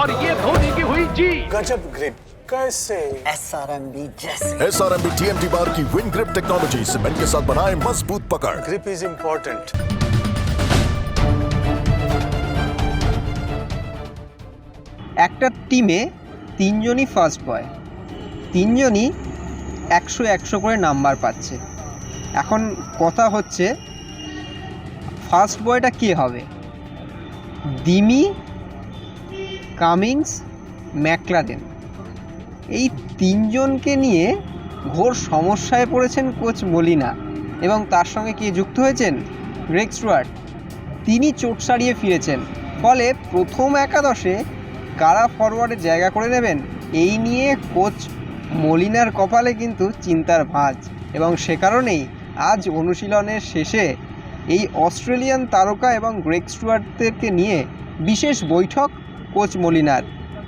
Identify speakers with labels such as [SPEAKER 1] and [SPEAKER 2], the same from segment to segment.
[SPEAKER 1] और ये धोनी की हुई जीत।
[SPEAKER 2] गजब ग्रिप कैसे?
[SPEAKER 3] SRMB जैसे।
[SPEAKER 4] SRMB TMT बार की विन ग्रिप टेक्नोलॉजी सीमेंट के साथ बनाए मजबूत पकड़।
[SPEAKER 2] Grip is important.
[SPEAKER 5] একটা টিমে তিনজনই ফার্স্ট বয়, তিনজনই 100 করে নাম্বার পাচ্ছে। এখন কথা হচ্ছে ফার্স্ট বয়টা কে হবে? দিমি, কামিংস, ম্যাকলারেন, এই তিনজনকে নিয়ে ঘোর সমস্যায় পড়েছেন কোচ মলিনা এবং তার সঙ্গে কে যুক্ত হয়েছেন? Greg Stuart. তিনি চোট সারিয়ে ফিরেছেন, ফলে প্রথম একাদশে কারা ফরওয়ার্ডে জায়গা করে নেবেন এই নিয়ে কোচ মলিনার কপালে কিন্তু চিন্তার ভাঁজ। এবং সে কারণেই আজ অনুশীলনের শেষে এই অস্ট্রেলিয়ান তারকা এবং গ্রেগ স্টুয়ার্টদেরকে নিয়ে বিশেষ বৈঠক কোচ মলিনার।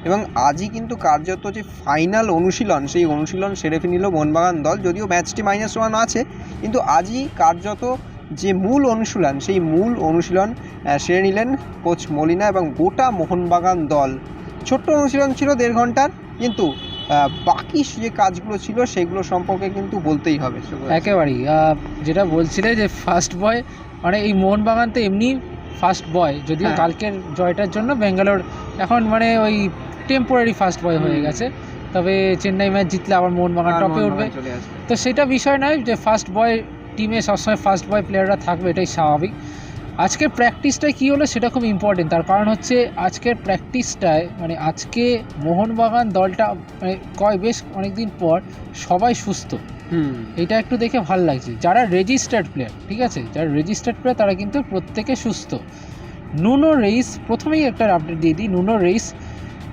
[SPEAKER 5] এবং আজই কিন্তু কার্যত যে ফাইনাল অনুশীলন, সেই অনুশীলন সেরে ফেলিল মোহনবাগান দল। যদিও ম্যাচটি -1 আছে, কিন্তু আজই কার্যত যে মূল অনুশীলন, সেই মূল অনুশীলন সেরে নিলেন কোচ মলিনা এবং গোটা মোহনবাগান দল। ছোট্ট অনুশীলন ছিল 1.5 ঘন্টার, কিন্তু বাকি যে কাজগুলো ছিল সেগুলো সম্পর্কে কিন্তু বলতেই হবে।
[SPEAKER 6] একেবারেই যেটা বলছিলে যে ফার্স্ট বয়, মানে এই মোহনবাগান তো এমনি ফার্স্ট বয়, যদিও কালকের জয়টার জন্য ব্যাঙ্গালোর এখন মানে ওই টেম্পোরারি ফার্স্ট বয় হয়ে গেছে। তবে চেন্নাই ম্যাচ জিতলে আবার মোহনবাগান টপে উঠবে, তো সেটা বিষয় নয় যে ফার্স্ট বয় টিমে সবসময় ফার্স্ট বয় প্লেয়াররা থাকবে, এটাই স্বাভাবিক। আজকের প্র্যাকটিসটায় কী হলো সেটা খুব ইম্পর্টেন্ট। তার কারণ হচ্ছে আজকের প্র্যাকটিসটায় মানে আজকে মোহনবাগান দলটা মানে বেশ অনেকদিন পর সবাই সুস্থ, এটা একটু দেখে ভালো লাগছে। যারা রেজিস্টার্ড প্লেয়ার, ঠিক আছে, যারা রেজিস্টার্ড প্লেয়ার তারা কিন্তু প্রত্যেকে সুস্থ। নুনো রেইস, প্রথমেই একটা আপডেট দিয়ে দিই, নুনো রেইস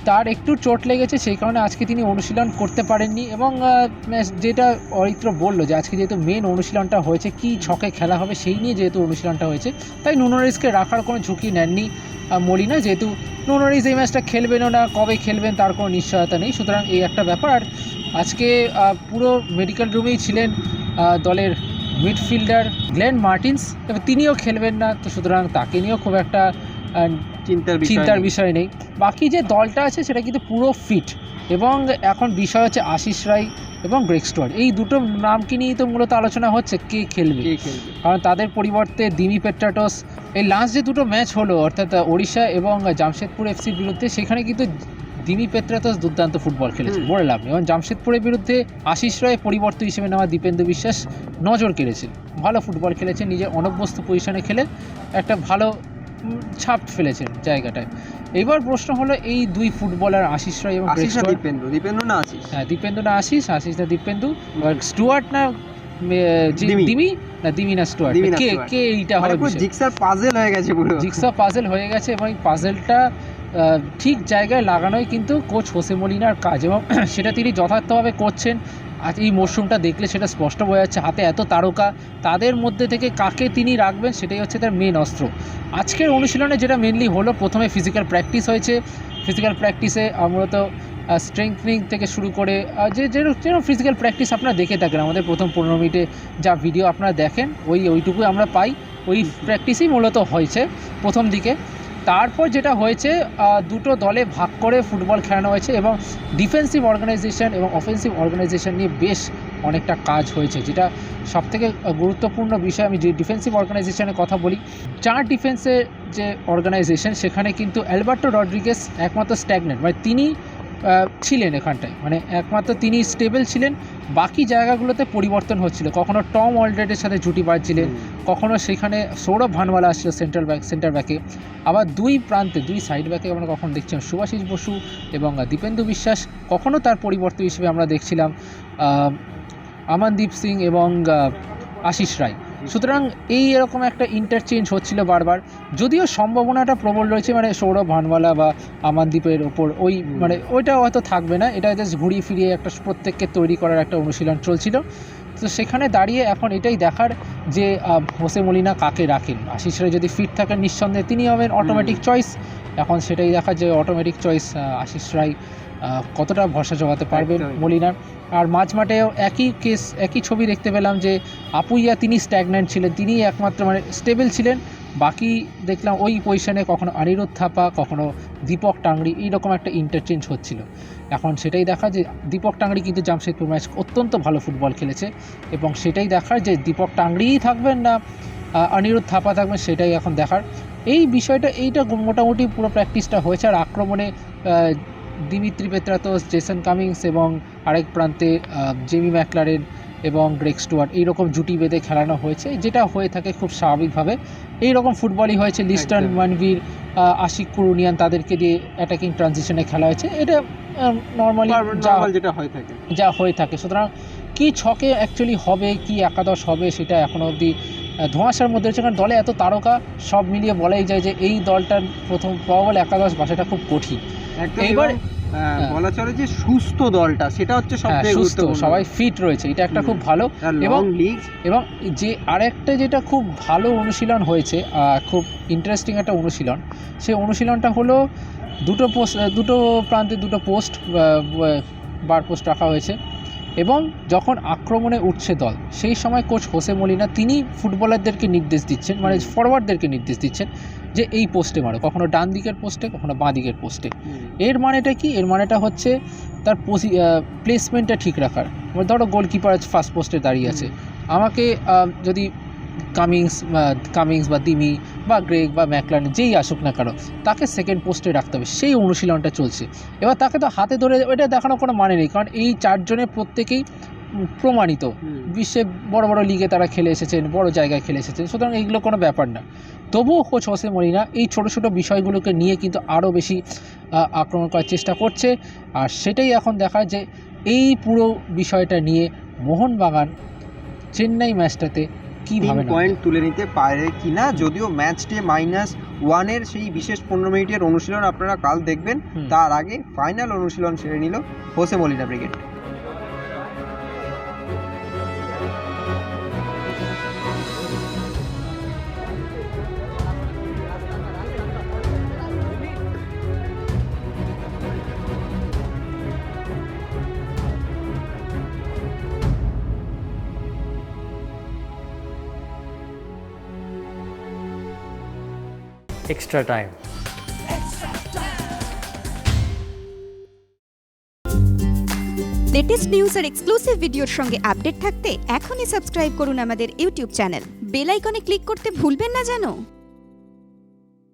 [SPEAKER 6] তার একটু চোট লেগেছে, সেই কারণে আজকে তিনি অনুশীলন করতে পারেননি। এবং যেটা অরিত্র বললো যে আজকে যেহেতু মেন অনুশীলনটা হয়েছে কী ছকে খেলা হবে সেই নিয়ে যেহেতু অনুশীলনটা হয়েছে, তাই নুনো রেইসকে রাখার কোনো ঝুঁকি নেননি মলিনা, যেহেতু নুনো রেইস এই ম্যাচটা খেলবেনও না, কবে খেলবেন তার কোনো নিশ্চয়তা নেই। সুতরাং এই একটা ব্যাপার। আর আজকে পুরো মেডিকেল রুমেই ছিলেন দলের মিডফিল্ডার গ্লেন মার্টিন্স, তবে তিনিও খেলবেন না, তো সুতরাং তাকে নিয়েও খুব একটা চিন্তার বিষয় নেই। বাকি যে দলটা আছে সেটা কিন্তু পুরো ফিট। এবং এখন বিষয় হচ্ছে আশিস রায় এবং গ্রেগ স্টুয়ার্ট, এই দুটো নামকে নিয়েই তো মূলত আলোচনা হচ্ছে কে খেলবে। কারণ তাদের পরিবর্তে দিমি পেট্রাটোস, এই লাস্ট যে দুটো ম্যাচ হলো অর্থাৎ ওড়িশা এবং জামশেদপুর এফসির বিরুদ্ধে, সেখানে কিন্তু দিমি পেট্রাটোস দুর্দান্ত ফুটবল খেলেছে, বলে লাভ নেই। এবং জামশেদপুরের বিরুদ্ধে আশিস রায় পরিবর্তন হিসেবে নেওয়া দীপেন্দু বিশ্বাস নজর কেড়েছে, ভালো ফুটবল খেলেছে, নিজের অনভ্যস্ত পজিশনে খেলে একটা ভালো ছাপ ফেলেছেন জায়গাটায়। এইবার প্রশ্ন হলো এই দুই ফুটবলার আশিস রায় এবং
[SPEAKER 5] দীপেন্দু না আশিস,
[SPEAKER 6] দীপেন্দু না আশিস, আশিস না দীপেন্দু, স্টুয়ার্ট না দিমি না দিমি না স্টুয়ার্ট, কে এইটা হবে
[SPEAKER 5] জিগসার পাজেল হয়ে গেছে, পুরো
[SPEAKER 6] জিগসার পাজেল হয়ে গেছে। এবং এই পাজেলটা ঠিক জায়গায় লাগানোই কিন্তু কোচ হোসে মলিনার কাজ, এবং সেটা তিনি যথার্থভাবে করছেন। আজ এই মরশুমটা দেখলে সেটা স্পষ্ট বোঝা যাচ্ছে, হাতে এত তারকা, তাদের মধ্যে থেকে কাকে তিনি রাখবেন সেটাই হচ্ছে তার মেন অস্ত্র। আজকের অনুশীলনে যেটা মেনলি হলো, প্রথমে ফিজিক্যাল প্র্যাকটিস হয়েছে। ফিজিক্যাল প্র্যাকটিসে মূলত স্ট্রেংথনিং থেকে শুরু করে যেরকম ফিজিক্যাল প্র্যাকটিস আপনারা দেখে থাকেন, আমাদের প্রথম 15 মিনিটে যা ভিডিও আপনারা দেখেন ওইটুকুই আমরা পাই, ওই প্র্যাকটিসই মূলত হয়েছে প্রথম দিকে। তারপর যেটা হয়েছে, দুটো দলে ভাগ করে ফুটবল খেলানো হয়েছে এবং ডিফেন্সিভ অর্গানাইজেশন এবং অফেন্সিভ অর্গানাইজেশন নিয়ে বেশ অনেকটা কাজ হয়েছে। যেটা সবথেকে গুরুত্বপূর্ণ বিষয়, আমি যে ডিফেন্সিভ অর্গানাইজেশনের কথা বলি, 4 ডিফেন্সের যে অর্গানাইজেশন সেখানে কিন্তু অ্যালবার্টো রড্রিগেজ একমাত্র স্ট্যাগনেন্ট, মানে তিনি ছিলেন এখানটায়, মানে একমাত্র তিনি স্টেবল ছিলেন। বাকি জায়গাগুলোতে পরিবর্তন হচ্ছিল, কখনো টম অলড্রেডের সাথে জুটি বাঁধছিলেন, কখনো সেখানে সৌরভ ভানওয়ালা আসছিল সেন্টার ব্যাকে, আবার দুই প্রান্তে দুই সাইড ব্যাকে আমরা কখনো দেখছিলাম সুভাষিস বসু এবং দীপেন্দু বিশ্বাস, কখনো তার পরিবর্তন হিসেবে আমরা দেখছিলাম আমানদীপ সিং এবং আশিস রায়। সুতরাং এরকম একটা ইন্টারচেঞ্জ হচ্ছিল বারবার, যদিও সম্ভাবনাটা প্রবল রয়েছে মানে সৌরভ ভানওয়ালা বা আমানদীপের ওপর মানে ওইটা হয়তো থাকবে না, এটা জাস্ট ঘুরিয়ে ফিরিয়ে একটা প্রত্যেককে তৈরি করার একটা অনুশীলন চলছিল। তো সেখানে দাঁড়িয়ে এখন এটাই দেখার যে হোসে মলিনা কাকে রাখেন। আশিস রায় যদি ফিট থাকেন নিঃসন্দেহে তিনি হবেন অটোমেটিক চয়েস, এখন সেটাই দেখার যে অটোমেটিক চয়েস আশিস রায় কতটা ভরসা জোগাতে পারবেন মলিনার। আর মাঝমাঠেও একই ছবি দেখতে পেলাম যে আপুইয়া তিনি স্ট্যাগন্যান্ট ছিলেন, তিনি একমাত্র মানে স্টেবল ছিলেন, বাকি দেখলাম ওই পজিশনে কখনো অনিরুদ্ধ থাপা, কখনো দীপক টাংরি, এইরকম একটা ইন্টারচেঞ্জ হচ্ছিল। এখন সেটাই দেখা যে দীপক টাংরি কিন্তু জামশেদপুর ম্যাচ অত্যন্ত ভালো ফুটবল খেলেছে, এবং সেটাই দেখার যে দীপক টাংরিই থাকবেন না অনিরুদ্ধ থাপা থাকবেন, সেটাই এখন দেখার। এই বিষয়টা এইটা মোটামুটি পুরো প্র্যাকটিসটা হয়েছে। আর আক্রমণে দিমিত্রি পেত্রাতোস, জেসন কামিংস এবং আরেক প্রান্তে জেমি ম্যাকলারেন এবং গ্রেগ স্টুয়ার্ট এইরকম জুটি বেঁধে খেলানো হয়েছে, যেটা হয়ে থাকে খুব স্বাভাবিকভাবে। এইরকম ফুটবলই হয়েছে। লিস্টন, মানভীর, আশিক কুরুনিয়ান তাদেরকে দিয়ে অ্যাটাকিং ট্রানজিশনে খেলা হয়েছে। এটা নর্মালি
[SPEAKER 5] যেটা হয়ে থাকে
[SPEAKER 6] যা হয়ে থাকে। সুতরাং কী ছকে অ্যাকচুয়ালি হবে, কি একাদশ হবে, সেটা এখনও অবধি ধোঁয়াশার মধ্যে রয়েছে। কারণ দলে এত তারকা, সব মিলিয়ে বলাই যায় যে এই দলটার প্রথম প্রবাবল একাদশ বাছাটা খুব কঠিন।
[SPEAKER 5] এইবার বলা চলে যে সুস্থ দলটা, সেটা হচ্ছে সবথেকে
[SPEAKER 6] সুস্থ,
[SPEAKER 5] গুরুত্বপূর্ণ।
[SPEAKER 6] সবাই ফিট রয়েছে, এটা একটা খুব ভালো। এবং এবং যে আরেকটা যেটা খুব ভালো অনুশীলন হয়েছে, খুব ইন্টারেস্টিং একটা অনুশীলন, সেই অনুশীলনটা হলো দুটো প্রান্তে দুটো পোস্ট, বার পোস্ট রাখা হয়েছে, এবং যখন আক্রমণে উঠছে দল সেই সময় কোচ হোসে মলিনা তিনি ফুটবলারদেরকে নির্দেশ দিচ্ছেন, মানে ফরওয়ার্ডদেরকে নির্দেশ দিচ্ছেন যে এই পোস্টে মারো, কখনো ডান দিকের পোস্টে, কখনো বাঁ দিকের পোস্টে। এর মানেটা কি? এর মানেটা হচ্ছে তার প্লেসমেন্টটা ঠিক রাখার। ধরো গোলকিপার ফার্স্ট পোস্টে দাঁড়িয়ে আছে, আমাকে যদি কামিংস বা দিমি বা গ্রেগ বা ম্যাকলারেন যেই আসুক না কেন, তাকে সেকেন্ড পোস্টে রাখতে হবে। সেই অনুশীলনটা চলছে। এবার তাকে তো হাতে ধরে এটা দেখানোর কোনো মানে নেই, কারণ এই চারজনের প্রত্যেকেই প্রমাণিত, বিশ্বে বড় বড় লিগে তারা খেলে এসেছেন, বড় জায়গায় খেলে এসেছেন, সুতরাং এইগুলো কোনো ব্যাপার না। তবুও কোচ হোসে মলিনা এই ছোটো ছোটো বিষয়গুলোকে নিয়ে কিন্তু আরও বেশি আক্রমণ করার চেষ্টা করছে। আর সেটাই এখন দেখা যে এই পুরো বিষয়টা নিয়ে মোহনবাগান চেন্নাই ম্যাচটাতে কীভাবে
[SPEAKER 5] পয়েন্ট তুলে নিতে পারে কিনা। যদিও ম্যাচটে -1 সেই বিশেষ 15 মিনিটের অনুশীলন আপনারা কাল দেখবেন, তার আগে ফাইনাল অনুশীলন সেরে নিল Jose Molina brigade.
[SPEAKER 7] extra time.
[SPEAKER 8] Latest news আর এক্সক্লুসিভ ভিডিওর সঙ্গে আপডেট থাকতে এখনই সাবস্ক্রাইব করুন আমাদের ইউটিউব চ্যানেল। বেল আইকনে ক্লিক করতে ভুলবেন না যেন।